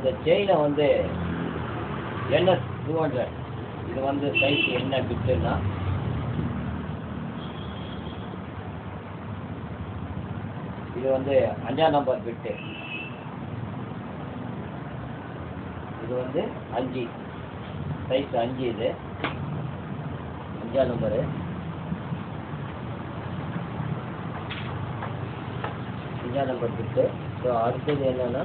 இந்த செயினை வந்து NS 200 இது வந்து சைஸ் என்ன பிட்டுன்னா இது வந்து 5ஆம் நம்பர் பிட்டு. இது வந்து 5 சைஸ் 5 இது 5ஆம் நம்பரு. 5ஆம் நம்பர் பிட்டு. ஸோ அடுத்தது என்னன்னா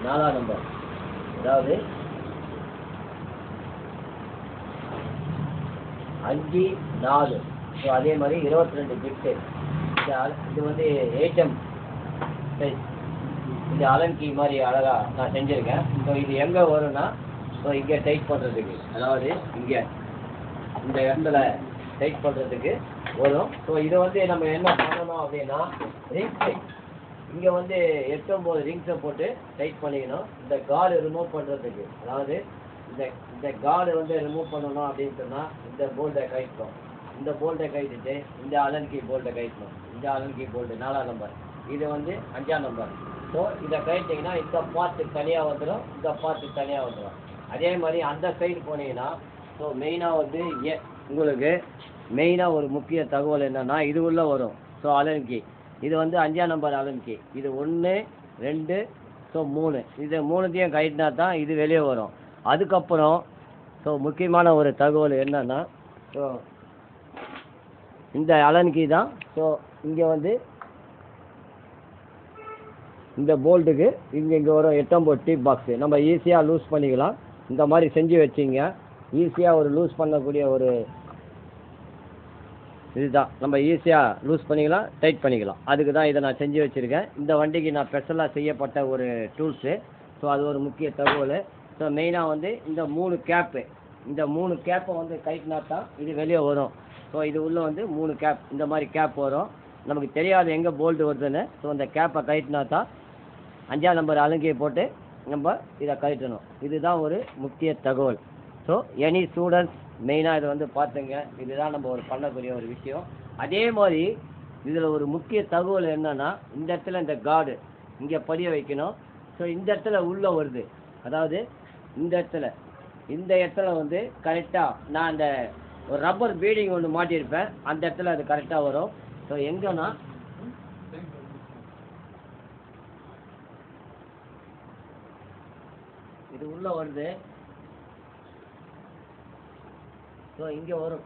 4ஆம் நம்பர், அதாவது 5 4. ஸோ அதே மாதிரி 22 பிட்டு. இது வந்து 8M சைஸ். இது அலன் கீ மாதிரி அழகாக நான் செஞ்சுருக்கேன். ஸோ இது எங்கே வரும்னா, ஸோ இங்கே டைட் பண்ணுறதுக்கு, அதாவது இங்கே இந்த இடத்துல டைட் பண்ணுறதுக்கு வரும். ஸோ இதை வந்து நம்ம என்ன பண்ணணும் அப்படின்னா, ரிங்ஸ் டைட் இங்கே வந்து 8 9 ரிங்ஸை போட்டு டைட் பண்ணிக்கணும். இந்த கார்டு ரிமூவ் பண்ணுறதுக்கு, அதாவது இந்த கார்டு வந்து ரிமூவ் பண்ணணும் அப்படின்னு சொன்னால் இந்த போல்ட்டை கழிக்கணும். இந்த போல்ட்டை கழிச்சிட்டு இந்த அலன் கீ போல்ட்டை கழிக்கணும். இந்த அலன் கீ போல்ட்டு 4ஆம் நம்பர், இது வந்து 5ஆம் நம்பர். ஸோ இதை கழிச்சிங்கன்னா இந்த பார்ட்டு தனியாக வந்துடும், இந்த பார்ட்டு தனியாக வந்துடும். அதே மாதிரி அந்த சைடு போனீங்கன்னா, ஸோ மெயினாக வந்து உங்களுக்கு மெயினாக ஒரு முக்கிய தகவல் என்னென்னா இது உள்ளே வரும். ஸோ அலன் கீ இது வந்து 5ஆம் நம்பர் அலன் கீ. இது 1 2 ஸோ 3, இது 3த்தையும் கழிட்டினா தான் இது வெளியே வரும். அதுக்கப்புறம் ஸோ முக்கியமான ஒரு தகவல் என்னன்னா, ஸோ இந்த அலன் கீ தான். ஸோ இங்கே வந்து இந்த போல்ட்டுக்கு இங்கே வரும் 8 9 டீப் பாக்ஸு. நம்ம ஈஸியாக லூஸ் பண்ணிக்கலாம். இந்த மாதிரி செஞ்சு வச்சிங்க, ஈஸியாக ஒரு லூஸ் பண்ணக்கூடிய ஒரு இதுதான். நம்ம ஈஸியாக லூஸ் பண்ணிக்கலாம், டைட் பண்ணிக்கலாம். அதுக்கு தான் இதை நான் செஞ்சு வச்சுருக்கேன். இந்த வண்டிக்கு நான் ஸ்பெஷலாக செய்யப்பட்ட ஒரு டூல்ஸு. ஸோ அது ஒரு முக்கிய தகவல். ஸோ மெயினாக வந்து இந்த 3 கேப்பு, இந்த 3 கேப்பை வந்து கைட்டினா தான் இது வெளியே வரும். ஸோ இது உள்ளே வந்து 3 கேப், இந்த மாதிரி கேப் வரும். நமக்கு தெரியாது எங்கே போல்ட்டு வருதுன்னு. ஸோ அந்த கேப்பை கைட்டினா தான் 5ஆம் நம்பர் அலங்கியை போட்டு நம்ம இதை கழட்டணும். இதுதான் ஒரு முக்கிய தகவல். ஸோ எனி ஸ்டூடெண்ட்ஸ் மெயினாக இதை வந்து பார்த்துங்க. இதுதான் நம்ம ஒரு பண்ணக்கூடிய ஒரு விஷயம். அதே மாதிரி இதில் ஒரு முக்கிய தகவல் என்னன்னா, இந்த இடத்துல இந்த கார்டு இங்கே படிய வைக்கணும். ஸோ இந்த இடத்துல உள்ளே வருது, அதாவது இந்த இடத்துல வந்து கரெக்டாக நான் அந்த ஒரு ரப்பர் பீடிங் ஒன்று மாட்டியிருப்பேன், அந்த இடத்துல அது கரெக்டாக வரும். ஸோ எங்கன்னா இது உள்ளே வருது. ஸோ இங்கே வரும்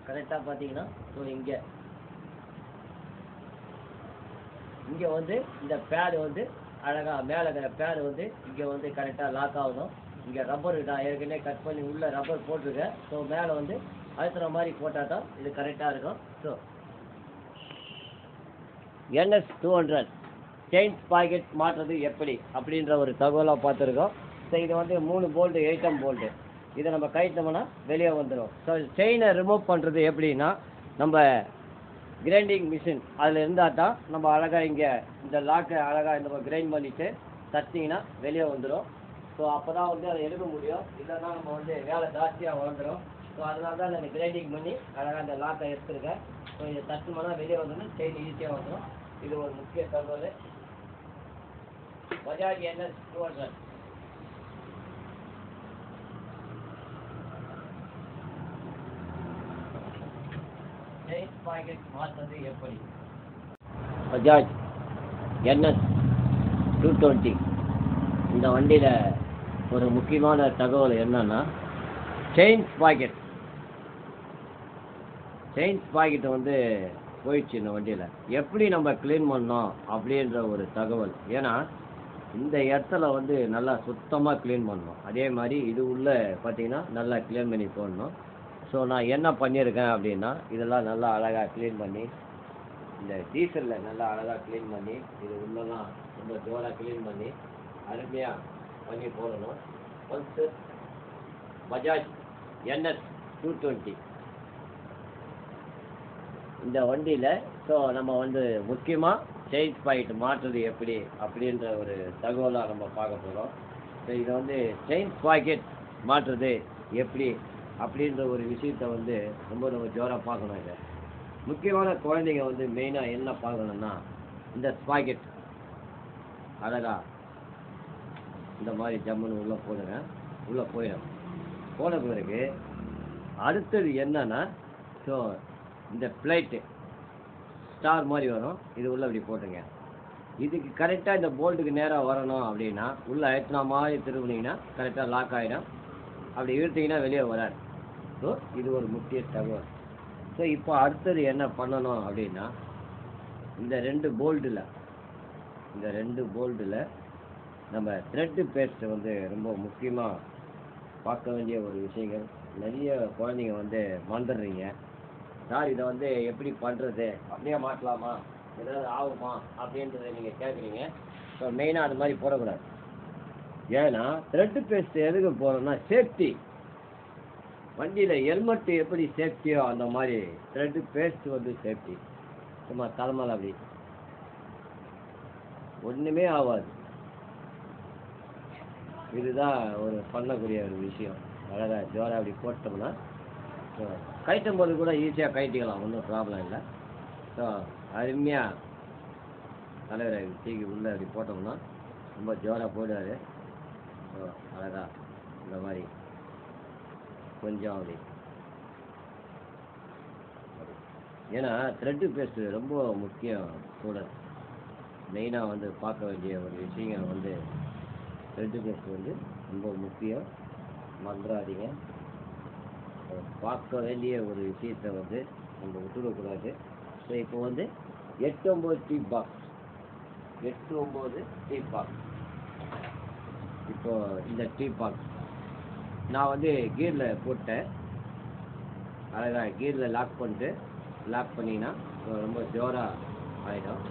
கரெக்டாக பார்த்தீங்கன்னா. ஸோ இங்கே வந்து இந்த பேடு வந்து அழகாக மேலே பேடு வந்து இங்கே வந்து கரெக்டாக லாக் ஆகணும். இங்கே ரப்பர் நான் ஏற்கனவே கட் பண்ணி உள்ளே ரப்பர் போட்டிருக்கேன். ஸோ மேலே வந்து அழுத்துற மாதிரி போட்டால் தான் இது கரெக்டாக இருக்கும். ஸோ NS 200 செயின் பாக்கெட் மாற்றுறது எப்படி அப்படின்ற ஒரு தகவலாக பார்த்துருக்கோம். ஸோ இது வந்து 3 போல்ட்டு 8M போல்ட்டு. இதை நம்ம கழித்தோம்னா வெளியே வந்துடும். ஸோ செயினை ரிமூவ் பண்ணுறது எப்படின்னா, நம்ம கிரைண்டிங் மிஷின் அதில் இருந்தால் தான் நம்ம அழகாக இங்கே இந்த லாக்கை அழகாக இந்த கிரைண்ட் பண்ணிவிட்டு தட்டிங்கன்னா வெளியே வந்துடும். ஸோ அப்போ தான் வந்து அதை எடுக்க முடியும். இல்லைன்னா நம்ம வந்து வேலை ஜாஸ்தியாக வளர்ந்துடும். ஸோ அதனால தான் நான் கிரைண்டிங் பண்ணி அழகாக இந்த லாக்கை எடுத்துருக்கேன். ஸோ இதை தட்டுமானா வெளியே வந்துடும், செயின் ஈஸியாக வந்துடும். இது ஒரு முக்கிய தகவல். பஜாஜ் NS 200 செயின் பாக்கெட் மாற்றுறது எப்படி? பஜாஜ் NS 220 இந்த வண்டியில் ஒரு முக்கியமான தகவல் என்னன்னா, செயின் பாக்கெட் வந்து போயிடுச்சு இந்த வண்டியில். எப்படி நம்ம க்ளீன் பண்ணோம் அப்படின்ற ஒரு தகவல். ஏன்னா இந்த இடத்துல வந்து நல்லா சுத்தமாக க்ளீன் பண்ணணும். அதே மாதிரி இது உள்ளே பார்த்தீங்கன்னா நல்லா க்ளீன் பண்ணி போடணும். ஸோ நான் என்ன பண்ணியிருக்கேன் அப்படின்னா, இதெல்லாம் நல்லா அழகாக க்ளீன் பண்ணி, இந்த டீசலில் நல்லா அழகாக க்ளீன் பண்ணி, இது உள்ளெல்லாம் ரொம்ப ஜோராக க்ளீன் பண்ணி அருமையாக பண்ணி போடணும். ஒன்ஸு பஜாஜ் NS 220 இந்த வண்டியில் ஸோ நம்ம வந்து முக்கியமாக செயின் பாக்கெட் மாற்றுறது எப்படி அப்படின்ற ஒரு தகவலாக நம்ம பார்க்க போகிறோம். ஸோ இதை வந்து செயின் பாக்கெட் மாற்றுறது எப்படி அப்படின்ற ஒரு விஷயத்தை வந்து ரொம்ப நம்ம ஜோராக பார்க்கணும். இதை முக்கியமான குழந்தைங்க வந்து மெயினாக என்ன பார்க்கணுன்னா, இந்த ஸ்பாக்கெட் அழகா இந்த மாதிரி ஜம்முன்னு உள்ளே போடுங்க. உள்ளே போயிடும். போன பிறகு அடுத்தது என்னன்னா, ஸோ இந்த பிளேட்டு ஸ்டார் மாதிரி வரும், இது உள்ளே இப்படி போட்டுங்க. இதுக்கு கரெக்டாக இந்த போல்ட்டுக்கு நேராக வரணும் அப்படின்னா உள்ளே அழுத்தினா மாதிரி திரும்பினீங்கன்னா கரெக்டாக லாக் ஆகிடும். அப்படி இழுத்தீங்கன்னா வெளியே வராது. ஸோ இது ஒரு முக்கிய தகவல். ஸோ இப்போ அடுத்தது என்ன பண்ணணும் அப்படின்னா, இந்த ரெண்டு போல்ட்டில் நம்ம த்ரெட்டு பேஸ்ட் வந்து ரொம்ப முக்கியமாக பார்க்க வேண்டிய ஒரு விஷயங்கள். நிறைய குழந்தைங்க வந்து மறந்துடுறீங்க. சார் இதை வந்து எப்படி பண்ணுறது, அப்படியே மாட்டலாமா, ஏதாவது ஆகுமா அப்படின்றத நீங்கள் கேட்குறீங்க. ஸோ மெயினாக அது மாதிரி போடக்கூடாது. ஏன்னா த்ரெட்டு பேஸ்ட் எதுக்கு போகிறோம்னா சேஃப்டி. வண்டியில் ஹெல்மெட்டு எப்படி சேஃப்டியோ அந்த மாதிரி த்ரெட்டு பேஸ்ட் வந்து சேஃப்டி. சும்மா தலைமையில் அப்படி ஒன்றுமே ஆகாது. இதுதான் ஒரு பண்ணக்கூடிய ஒரு விஷயம். அழகாக ஜோராக அப்படி போட்டோம்னா கயிட்டும் போது கூட ஈஸியாக கயிட்டிக்கலாம், ஒன்றும் ப்ராப்ளம் இல்லை. ஸோ அருமையாக தலைவரை தூக்கி உள்ளே அப்படி போட்டோம்னா ரொம்ப ஜோராக போடுவார். ஸோ அழகாக இந்த மாதிரி கொஞ்சம் அப்படி. ஏன்னா த்ரெட்டு பேஸ்ட்டு ரொம்ப முக்கியம் கூட. மெயினாக வந்து பார்க்க வேண்டிய ஒரு விஷயங்கள் வந்து த்ரெட்டு பேஸ்ட் வந்து ரொம்ப முக்கியம். மறந்துடாதீங்க. பார்க்க வேண்டிய ஒரு விஷயத்தை வந்து நம்ம விட்டுவிடக்கூடாது. ஸோ இப்போ வந்து 8-9 டீ பாக்ஸ், 8-9 டீ பாக்ஸ். இப்போ இந்த டீ பாக்ஸ் நான் வந்து கீரில் போட்டேன். அழகாக கீரில் லாக் பண்ணிங்கன்னா ரொம்ப ஜோராக ஆகிடும்.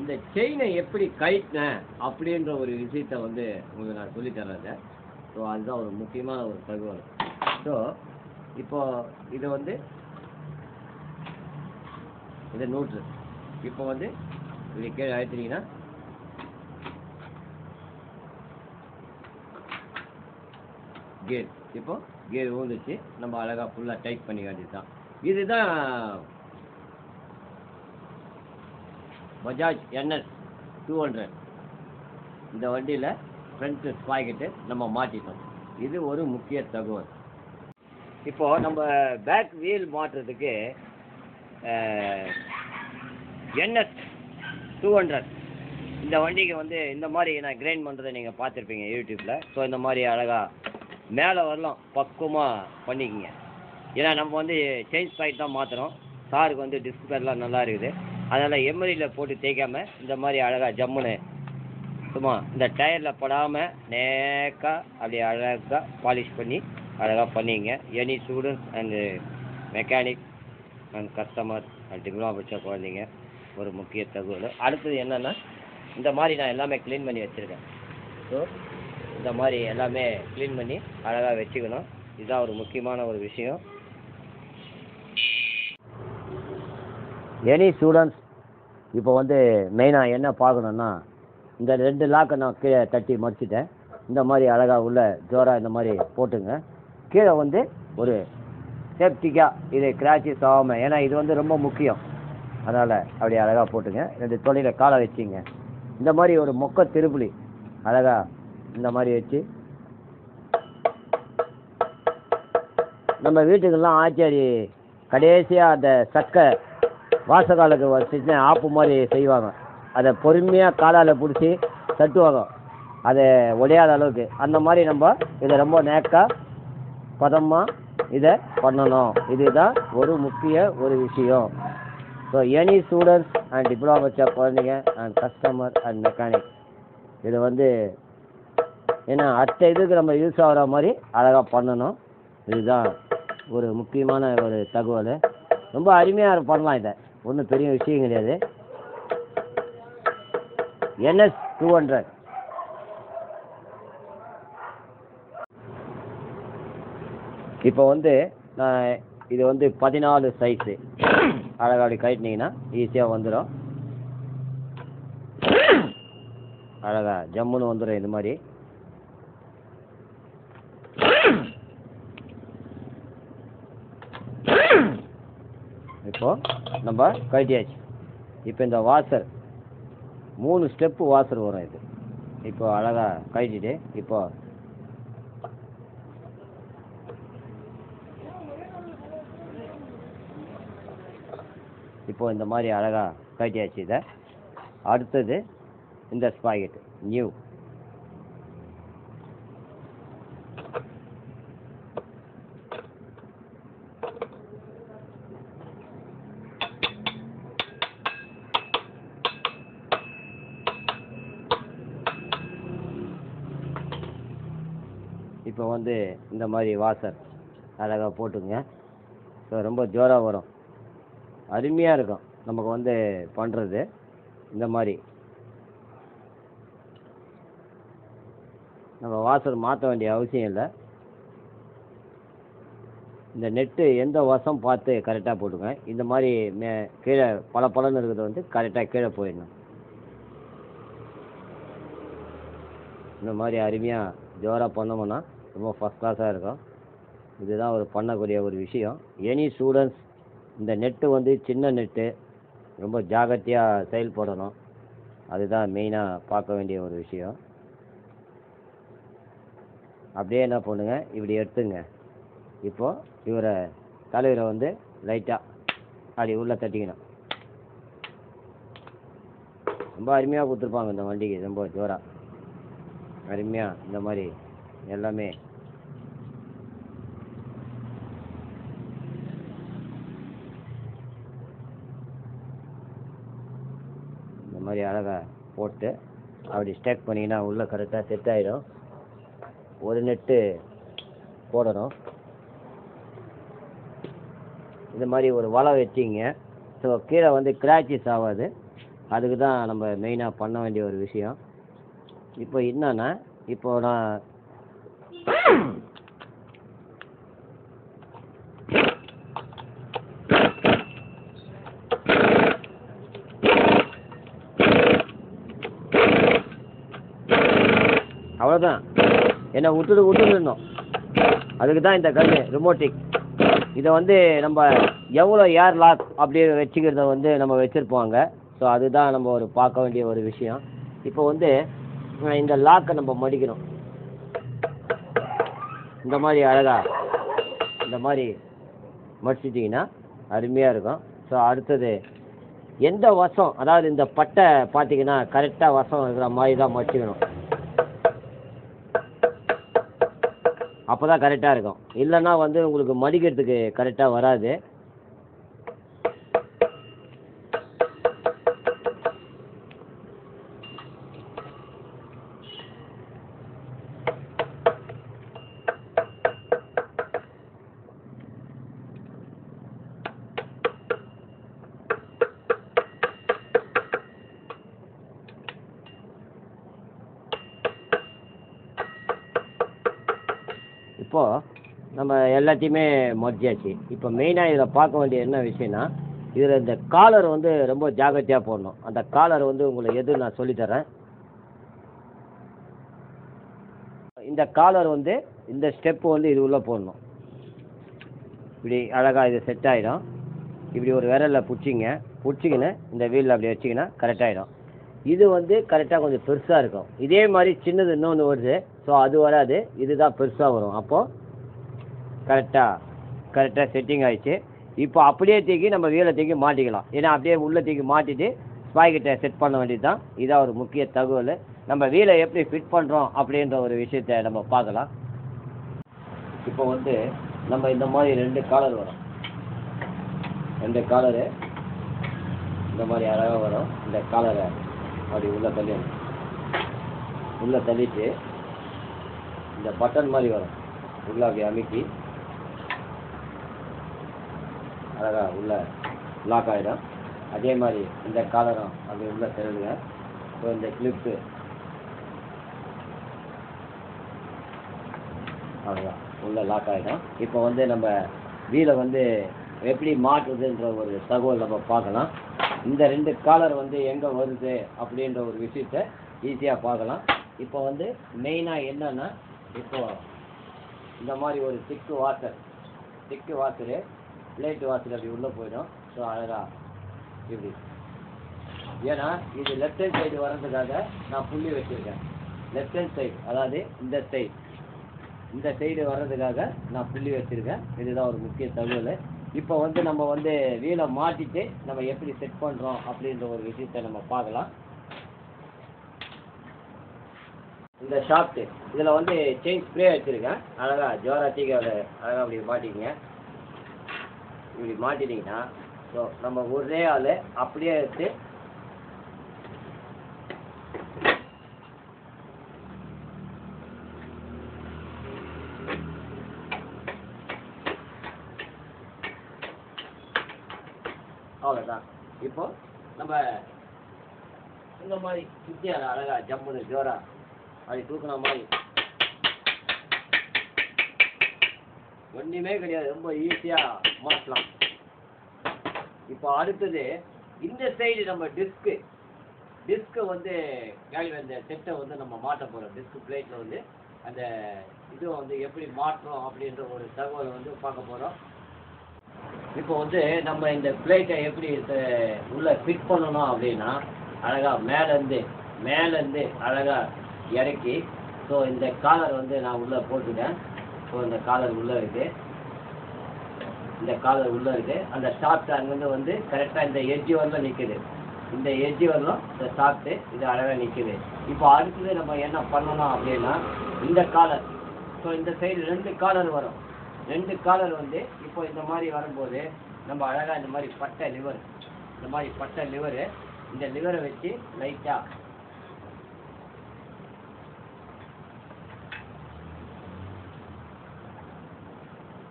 இந்த செயினை எப்படி கயிட்டினேன் அப்படின்ற ஒரு விஷயத்தை வந்து உங்களுக்கு நான் சொல்லித்தரேங்க. ஸோ அதுதான் ஒரு முக்கியமான ஒரு தகவல். ஸோ இப்போ இதை வந்து இது நூற்று. இப்போ வந்து இது கீழே அழுத்தினீங்கன்னா கேர். இப்போ கேர் ஊந்துச்சு. நம்ம அழகாக ஃபுல்லாக டைட் பண்ணி வேண்டியது தான். இதுதான் பஜாஜ் NS 200. இந்த வண்டியில் ஃப்ரண்ட் ஸ்பாக்கெட்டு நம்ம மாட்டிட்டோம். இது ஒரு முக்கிய தகவல். இப்போது நம்ம பேக் வீல் மாட்டுறதுக்கு NS 200 இந்த வண்டிக்கு வந்து இந்த மாதிரி நான் கிரைண்ட் பண்ணுறதை நீங்கள் பார்த்துருப்பீங்க யூடியூப்பில். ஸோ இந்த மாதிரி அழகாக மேலே வரலாம் பக்குவமாக பண்ணிக்கோங்க. ஏன்னா நம்ம வந்து சேஞ்ச் ஸ்பாக்கெட் தான் மாற்றுறோம். காருக்கு வந்து டிஸ்க் பேட்லாம் நல்லா இருக்குது. அதனால் எம்எரியில் போட்டு தேய்க்காமல் இந்த மாதிரி அழகாக ஜம்முன்னு சும்மா இந்த டயரில் படாமல் நேக்காக அப்படி அழகாக பாலிஷ் பண்ணி அழகாக பண்ணிங்க. Any students and mechanic and customer and diploma படித்த குழந்தைங்க ஒரு முக்கிய தகவல். அடுத்தது என்னென்னா, இந்த மாதிரி நான் எல்லாமே க்ளீன் பண்ணி வச்சுருக்கேன். ஸோ இந்த மாதிரி எல்லாமே க்ளீன் பண்ணி அழகாக வச்சுக்கணும். இதுதான் ஒரு முக்கியமான ஒரு விஷயம். எனி ஸ்டூடெண்ட்ஸ் இப்போ வந்து மெயினாக என்ன பார்க்கணுன்னா, இந்த 2 லாக்கை நான் கீழே தட்டி மடிச்சிட்டேன். இந்த மாதிரி அழகாக உள்ள ஜோராக இந்த மாதிரி போட்டுங்க. கீழே வந்து ஒரு சேஃப்டிக்காக இது கிராச்சஸ் ஆகாமல், ஏன்னா இது வந்து ரொம்ப முக்கியம். அதனால் அப்படி அழகாக போட்டுங்க. 2 தொழிலில் காலை வச்சுங்க. இந்த மாதிரி ஒரு மொக்க திருப்புளி அழகாக இந்த மாதிரி வச்சு நம்ம வீட்டுக்கெல்லாம் ஆச்சாரி கடைசியாக அந்த சக்கை வாசகாலுக்கு வச்சுட்டு ஆப்பு மாதிரி செய்வாங்க. அதை பொறுமையாக காலால் பிடிச்சி தட்டுவாங்க, அதை உடையாத அளவுக்கு. அந்த மாதிரி நம்ம இதை ரொம்ப நேக்காக பதமாக இதை பண்ணணும். இதுதான் ஒரு முக்கிய ஒரு விஷயம். So any students and diploma படித்த குழந்தைங்க அண்ட் கஸ்டமர் அண்ட் மெக்கானிக் இது வந்து ஏன்னா அடுத்த இதுக்கு நம்ம யூஸ் ஆகிற மாதிரி அழகாக பண்ணணும். இதுதான் ஒரு முக்கியமான ஒரு தகவல். ரொம்ப அருமையாக பண்ணலாம். இதை ஒன்றும் பெரிய விஷயம் கிடையாது. NS 200 இப்போ வந்து நான் இது வந்து 14 சைஸு. அழகாக அப்படி கட்டினீங்கன்னா ஈஸியாக வந்துடும். அழகாக ஜம்முன்னு வந்துடும். இது மாதிரி இப்போது நம்ம கழட்டியாச்சு. இப்போ இந்த வாசர் 3 ஸ்டெப்பு வாசர் வரும். இது இப்போ அழகாக கழட்டிட்டு இப்போ இந்த மாதிரி அழகாக கழட்டியாச்சு. இதை அடுத்தது இந்த ஸ்பாகெட் நியூ. இப்போ வந்து இந்த மாதிரி வாசர் அழகாக போட்டுங்க. ஸோ ரொம்ப ஜோராக வரும், அருமையாக இருக்கும் நமக்கு வந்து பண்ணுறது. இந்த மாதிரி நம்ம வாசர் மாற்ற வேண்டிய அவசியம் இல்லை. இந்த நெட்டு எந்த வசம் பார்த்து கரெக்டாக போட்டுங்க. இந்த மாதிரி கீழே பலன்னு இருக்கிறது வந்து கரெக்டாக கீழே போயிடணும். இந்த மாதிரி அருமையாக ஜோராக பண்ணோம்னா ரொம்ப ஃபஸ்ட் கிளாஸாக இருக்கும். இதுதான் ஒரு பண்ணக்கூடிய ஒரு விஷயம். எனி ஸ்டூடெண்ட்ஸ் இந்த நெட்டு வந்து சின்ன நெட்டு, ரொம்ப ஜாகிரதையாக செயல்படணும். அதுதான் மெயினாக பார்க்க வேண்டிய ஒரு விஷயம். அப்படியே என்ன பண்ணுங்க, இப்படி எடுத்துங்க. இப்போது இவரை தலைவரை வந்து லைட்டாக அப்படி உள்ளே தட்டிக்கணும். ரொம்ப அருமையாக கொடுத்துருப்பாங்க இந்த வண்டிக்கு, ரொம்ப ஜோராக அருமையாக இந்த மாதிரி எல்லாமே. இந்த மாதிரி அழகாக போட்டு அப்படி ஸ்டேக் பண்ணிங்கன்னா உள்ளே கரெக்டாக செட் ஆகிடும். ஒரு நெட்டு போடணும். இந்த மாதிரி ஒரு வலை வச்சிங்க. ஸோ கீழே வந்து கிராச்சஸ் ஆகாது. அதுக்கு தான் நம்ம மெயினாக பண்ண வேண்டிய ஒரு விஷயம். இப்போ என்னன்னா, இப்போ நான் அவ்வளோதான், என்னை விட்டுடணும். அதுக்கு தான் இந்த கன்று ரிமோட்டிக். இதை வந்து நம்ம எவ்வளோ ஏர் லாக் அப்படி வச்சுக்கிறத வந்து நம்ம வச்சுருப்பாங்க. ஸோ அதுதான் நம்ம ஒரு பார்க்க வேண்டிய ஒரு விஷயம். இப்போ வந்து இந்த லாக்கை நம்ம மடிக்கணும். இந்த மாதிரி அழகாக இந்த மாதிரி மடிச்சிட்டிங்கன்னா அருமையாக இருக்கும். ஸோ அடுத்தது எந்த வசம், அதாவது இந்த பட்டை பார்த்தீங்கன்னா கரெக்டாக வசம் இருக்கிற மாதிரி தான் மடிச்சிக்கணும். அப்போ தான் கரெக்டாக இருக்கும். இல்லைன்னா வந்து உங்களுக்கு மடிக்கிறதுக்கு கரெக்டாக வராது. இப்போது நம்ம எல்லாத்தையுமே மடிச்சாச்சு. இப்போ மெயினாக இதில் பார்க்க வேண்டிய என்ன விஷயம்னா, இதில் இந்த காலர் வந்து ரொம்ப ஜாகிரதையாக போடணும். அந்த காலர் வந்து உங்களுக்கு எது நான் சொல்லித்தரேன். இந்த காலர் வந்து இந்த ஸ்டெப்பு வந்து இது உள்ளே போடணும். இப்படி அழகாக இது செட் ஆகிடும். இப்படி ஒரு விரலில் பிடிச்சிக்கின்னு இந்த வீலில் அப்படி வச்சிங்கன்னா கரெக்டாகிடும். இது வந்து கரெக்டாக கொஞ்சம் பெருசாக இருக்கும். இதே மாதிரி சின்னது இன்னொன்று வருது. ஸோ அது வராது, இதுதான் பெருசாக வரும். அப்போது கரெக்டாக செட்டிங் ஆகிடுச்சு. இப்போ அப்படியே தூக்கி நம்ம வீலை தூக்கி மாட்டிக்கலாம். ஏன்னா அப்படியே உள்ளே தூக்கி மாட்டிட்டு ஸ்பாய்கிட்ட செட் பண்ண வேண்டியது தான். இதான் ஒரு முக்கிய தகவல். நம்ம வீலை எப்படி ஃபிட் பண்ணுறோம் அப்படின்ற ஒரு விஷயத்தை நம்ம பார்க்கலாம். இப்போ வந்து நம்ம இந்த மாதிரி 2 காலர் வரும். 2 காலரு இந்த மாதிரி அழகாக வரும். இந்த காலரை அப்படி உள்ளே தள்ளிட்டு இந்த பட்டன் மாதிரி வரும். உள்ளே அப்படி அமுக்கி அழகாக உள்ள லாக் ஆகிடும். அதே மாதிரி இந்த காலரும் அப்படி உள்ளே தள்ளுங்க. ஸோ இந்த கிளிப்பு அவ்வளோதான் உள்ளே லாக் ஆகிடும். இப்போ வந்து நம்ம வீலை வந்து எப்படி மாட்டுறதுன்ற ஒரு தகவல் நம்ம பார்க்கலாம். இந்த 2 காலர் வந்து எங்கே வருது அப்படின்ற ஒரு விஷயத்தை ஈஸியாக பார்க்கலாம். இப்போ வந்து மெயினாக என்னன்னா, இப்போ இந்த மாதிரி ஒரு திக்கு வாசரு பிளேட் வாசல் அப்படி உள்ளே போயிடும். ஸோ அழகாக இப்படி, ஏன்னா இது லெஃப்ட் ஹேண்ட் சைடு வர்றதுக்காக நான் புள்ளி வச்சுருக்கேன். லெஃப்ட் ஹேண்ட் சைடு, அதாவது இந்த சைடு வர்றதுக்காக நான் புள்ளி வச்சுருக்கேன். இதுதான் ஒரு முக்கிய தகவல். இப்போ வந்து நம்ம வந்து வீலை மாட்டிட்டு நம்ம எப்படி செட் பண்ணுறோம் அப்படின்ற ஒரு விஷயத்தை நம்ம பார்க்கலாம். இந்த ஷாஃப்ட்டு இதில் வந்து செயின் ஸ்ப்ரே வச்சுருக்கேன். அழகாக ஜோரா டீக்காவில் அழகாக அப்படி மாட்டிக்கிங்க. இப்படி மாட்டிட்டிங்கன்னா ஸோ நம்ம ஒரே ஆள் அப்படியே எடுத்து அவ்வளோதான். இப்போ நம்ம இந்த மாதிரி சுத்தியால் அழகாக ஜம்முன்னு ஜோரா அப்படி தூக்குன மாதிரி ஒன்றுமே கிடையாது, ரொம்ப ஈஸியாக மாற்றலாம். இப்போ அடுத்தது இந்த சைடு நம்ம டிஸ்க்கு வந்து இந்த செட்டை வந்து நம்ம மாட்ட போகிறோம். டிஸ்க் பிளேட்டில் வந்து அந்த இது வந்து எப்படி மாற்றோம் அப்படின்ற ஒரு தகவல் வந்து பார்க்க போகிறோம். இப்போ வந்து நம்ம இந்த பிளேட்டை எப்படி உள்ளே ஃபிட் பண்ணணும் அப்படின்னா, அழகாக மேலேருந்து அழகாக இறக்கி, ஸோ இந்த காலர் வந்து நான் உள்ளே போட்டுட்டேன். ஸோ இந்த காலர் உள்ளே இருக்குது, அந்த ஷாஃப்ட் அங்கேருந்து வந்து கரெக்டாக இந்த எட்ஜி வரலாம் நிற்குது. இந்த எட்ஜி வரலாம் இந்த ஷாஃப்ட்டு இது அழகாக நிற்குது. இப்போ அடுத்தது நம்ம என்ன பண்ணணும் அப்படின்னா, இந்த காலர், ஸோ இந்த சைடு 2 காலர் வரும். 2 காலர் வந்து இப்போ இந்த மாதிரி வரும்போது நம்ம அழகாக இந்த மாதிரி பட்டை லிவரு இந்த லிவரை வச்சு லைட்டாக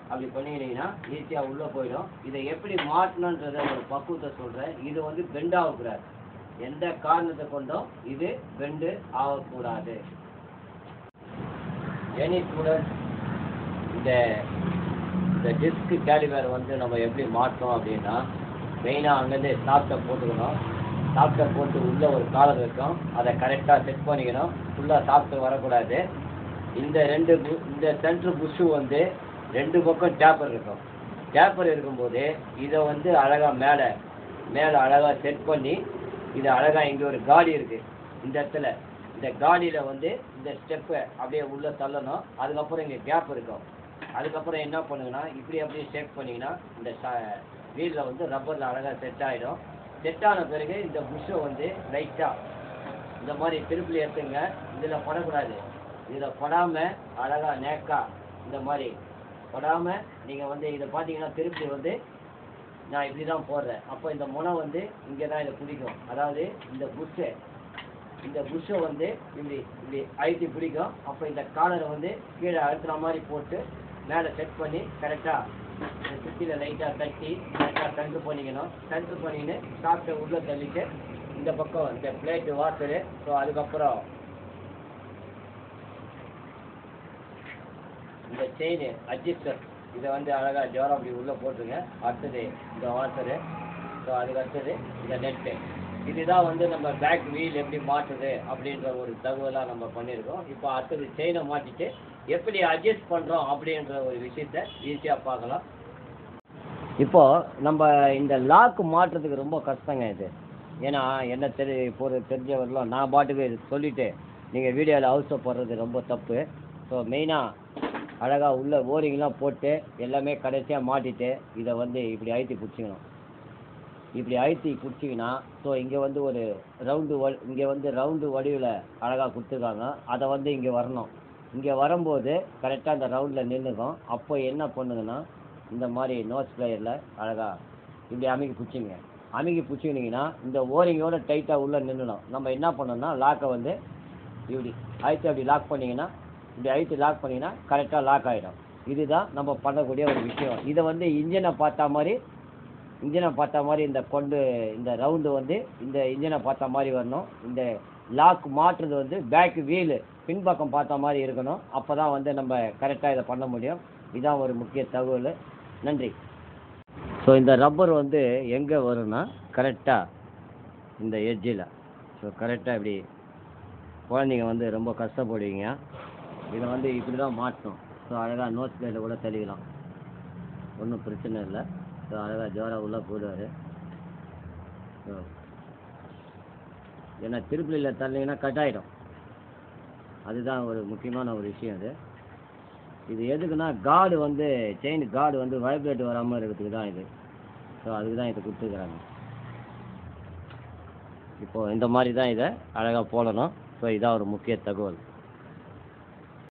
அப்படி பண்ணிக்கிட்டீங்கன்னா ஈஸியாக உள்ளே போயிடும். இதை எப்படி மாட்டணுன்றத ஒரு பக்குவத்தை சொல்கிறேன். இது வந்து பெண்ட் ஆகக்கூடாது, எந்த காரணத்தை கொண்டும் இது பெண்டு ஆகக்கூடாது. எனி ஸ்டூடெண்ட் இந்த டிஸ்க் கேலிபர் வந்து நம்ம எப்படி மாட்டோம் அப்படின்னா, மெயினாக அங்கேருந்து சாஃப்ட்டை போட்டுக்கணும். சாஃப்ட்டை போட்டு உள்ளே ஒரு காலர் இருக்கும், அதை கரெக்டாக செட் பண்ணிக்கணும். ஃபுல்லாக சாஃப்ட்டு வரக்கூடாது. இந்த சென்ட்ரு புஷ்ஷு வந்து 2 பக்கம் டேப்பர் இருக்கும்போது இதை வந்து அழகாக மேலே அழகாக செட் பண்ணி, இது அழகாக இங்கே ஒரு காடி இருக்குது. இந்த இடத்துல இந்த காடியில் வந்து இந்த ஸ்டெப்பை அப்படியே உள்ளே தள்ளணும். அதுக்கப்புறம் இங்கே கேப் இருக்கும். அதுக்கப்புறம் என்ன பண்ணுங்கன்னா, இப்படி அப்படியே ஷேக் பண்ணிங்கன்னா இந்த வீலில் வந்து ரப்பரில் அழகாக செட் ஆகிடும். செட் ஆன பிறகு இந்த புஷ்ஷை வந்து லைட்டாக இந்த மாதிரி திருப்பி எடுத்துங்க. இதில் படக்கூடாது, இதில் படாமல் அழகாக நேக்காக இந்த மாதிரி படாமல் நீங்கள் வந்து இதை பார்த்தீங்கன்னா திருப்பி வந்து நான் இப்படி தான் போடுறேன். அப்போ இந்த முனை வந்து இங்கே தான் இதை பிடிக்கும். அதாவது இந்த புஷ்ஷை வந்து இப்படி அழுத்தி பிடிக்கும். அப்போ இந்த காலரை வந்து கீழே அழுத்துற மாதிரி போட்டு மேலே செட் பண்ணி கரெக்டாக இந்த சுற்றியில் லைட்டாக தட்டி கரெக்டாக சென்ட்ரு பண்ணிக்கின்னு சாப்பிட்டு உள்ளே தள்ளிட்டு இந்த பக்கம் இந்த பிளேட்டு வாட்டரு. ஸோ அதுக்கப்புறம் இந்த செயின் அட்ஜஸ்டர் இதை வந்து அழகாக ஜோரம் அப்படி உள்ளே போட்டுருங்க. அடுத்தது இந்த வாட்டரு. ஸோ அதுக்கு அடுத்தது இந்த நெட்டு. இதுதான் வந்து நம்ம பேக் வீல் எப்படி மாட்டுது அப்படின்ற ஒரு தகவலாக நம்ம பண்ணியிருக்கோம். இப்போ அடுத்தது செயினை மாட்டிட்டு எப்படி அட்ஜஸ்ட் பண்ணுறோம் அப்படின்ற ஒரு விஷயத்த ஈஸியாக பார்க்கலாம். இப்போது நம்ம இந்த லாக் மாட்டுறதுக்கு ரொம்ப கஷ்டங்க இது. ஏன்னா என்ன தெரிஞ்சவரெலாம் நான் பாட்டுக்கு சொல்லிவிட்டு நீங்கள் வீடியோவில் ஹவுஸை போடுறது ரொம்ப தப்பு. ஸோ மெயினாக அழகாக உள்ள ஓரிங்லாம் போட்டு எல்லாமே கடைசியாக மாட்டிட்டு இதை வந்து இப்படி அழுத்தி பிடிச்சிங்கன்னா ஸோ இங்கே வந்து ஒரு ரவுண்டு வடிவில் அழகாக கொடுத்துருக்காங்க. அதை வந்து இங்கே வரணும். இங்கே வரும்போது கரெக்டாக அந்த ரவுண்டில் நின்றுக்கும். அப்போ என்ன பண்ணுங்கன்னா, இந்த மாதிரி நோஸ் பிளேயரில் அழகாக இப்படி அமுக்கி பிடிச்சிக்கினீங்கன்னா இந்த ஓரிங்கோட டைட்டாக உள்ளே நின்றுடும். நம்ம என்ன பண்ணோம்னா லாக்கை வந்து இப்படி அப்படி லாக் பண்ணிங்கன்னா கரெக்டாக லாக் ஆகிடும். இதுதான் நம்ம பண்ணக்கூடிய ஒரு விஷயம். இதை வந்து இன்ஜினை பார்த்த மாதிரி இந்த ரவுண்டு வந்து இந்த இன்ஜினை பார்த்த மாதிரி வரணும். இந்த லாக் மாற்றுறது வந்து பேக் வீலு பின்பக்கம் பார்த்த மாதிரி இருக்கணும். அப்போ தான் வந்து நம்ம கரெக்டாக இதை பண்ண முடியும். இதுதான் ஒரு முக்கிய தகவல். நன்றி. ஸோ இந்த ரப்பர் வந்து எங்கே வரும்னா கரெக்டாக இந்த எட்ஜில். ஸோ கரெக்டாக இப்படி குழந்தைங்க வந்து ரொம்ப கஷ்டப்படுவீங்க. இதை வந்து இப்படி தான் மாட்டணும். ஸோ அழகாக நோஸ் பிளேட்டில் கூட தெளிக்கலாம், ஒன்றும் பிரச்சனை இல்லை. ஸோ அழகாக ஜோராக உள்ளே போடுவார். ஸோ ஏன்னா திருப்பிலியில் தரலைங்கன்னா கட் ஆகிடும். அதுதான் ஒரு முக்கியமான ஒரு விஷயம் அது. இது எதுக்குன்னா கார்டு வந்து செயின் கார்டு வந்து வைப்ரேட் வராமல் இருக்கிறதுக்கு தான் இது. ஸோ அதுக்கு தான் இதை கொடுத்துருக்குறாங்க. இப்போது இந்த மாதிரி தான் இதை அழகாக போடணும். ஸோ இதான் ஒரு முக்கிய தகவல்.